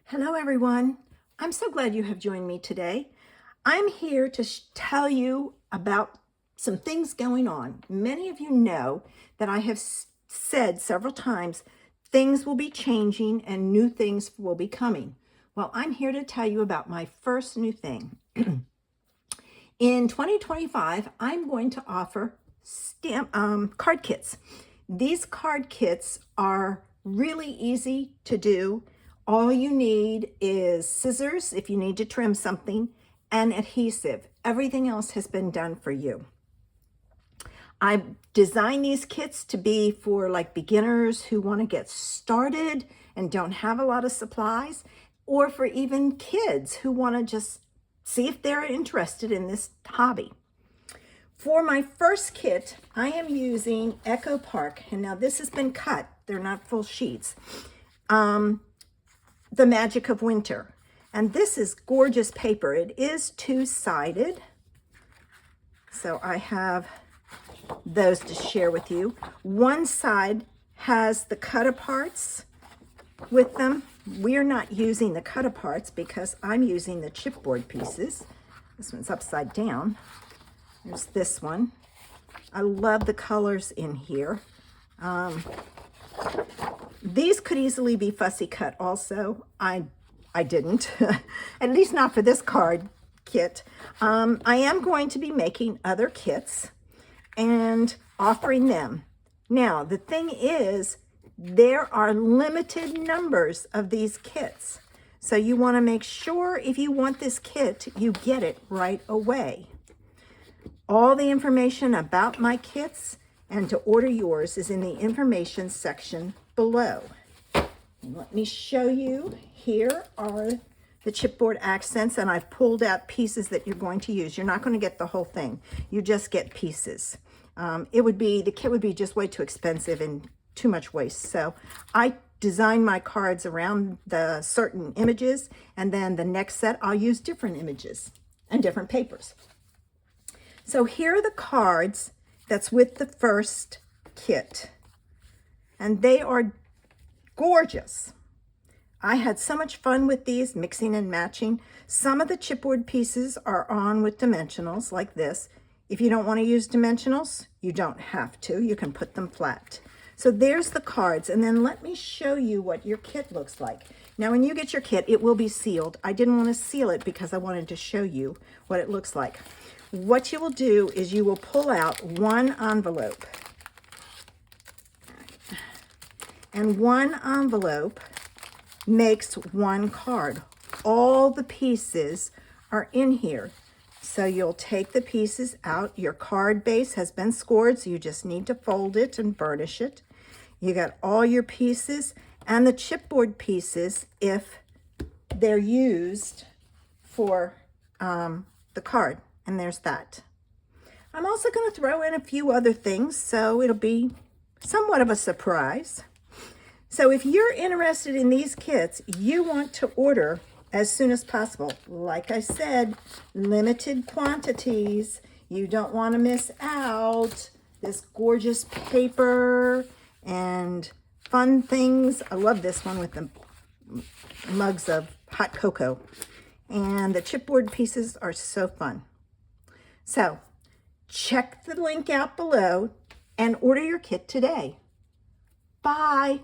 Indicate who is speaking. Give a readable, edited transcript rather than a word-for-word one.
Speaker 1: Hello everyone. I'm so glad you have joined me today. I'm here to tell you about some things going on. Many of you know that I have said several times things will be changing and new things will be coming. Well, I'm here to tell you about my first new thing. In 2025, I'm going to offer card kits. These card kits are really easy to do. All you need is scissors if you need to trim something and adhesive. Everything else has been done for you. I designed these kits to be for like beginners who want to get started and don't have a lot of supplies, or for even kids who want to just see if they're interested in this hobby. For my first kit, I am using Echo Park, and now this has been cut. They're not full sheets. The Magic of Winter. And this is gorgeous paper. It is two-sided. So I have those to share with you. One side has the cut-aparts with them. We're not using the cut-aparts because I'm using the chipboard pieces. This one's upside down. There's this one. I love the colors in here. These could easily be fussy cut also. I didn't, at least not for this card kit. I am going to be making other kits and offering them. Now, the thing is, there are limited numbers of these kits. So you want to make sure if you want this kit, you get it right away. All the information about my kits and to order yours is in the information section below. Let me show you. Here are the chipboard accents, and I've pulled out pieces that you're going to use. You're not going to get the whole thing. You just get pieces. The kit would be just way too expensive and too much waste. So I designed my cards around the certain images, and then the next set I'll use different images and different papers. So here are the cards that's with the first kit, and they are gorgeous. I had so much fun with these, mixing and matching. Some of the chipboard pieces are on with dimensionals like this. If you don't want to use dimensionals, you don't have to. You can put them flat. So there's the cards, and then let me show you what your kit looks like. Now, when you get your kit, it will be sealed. I didn't want to seal it because I wanted to show you what it looks like. What you will do is you will pull out one envelope. And one envelope makes one card. All the pieces are in here. So you'll take the pieces out. Your card base has been scored, so you just need to fold it and burnish it. You got all your pieces and the chipboard pieces if they're used for the card. And there's that. I'm also going to throw in a few other things, so it'll be somewhat of a surprise. So if you're interested in these kits, you want to order as soon as possible. Like I said, limited quantities. You don't want to miss out. This gorgeous paper and fun things. I love this one with the mugs of hot cocoa. And the chipboard pieces are so fun. So check the link out below and order your kit today. Bye.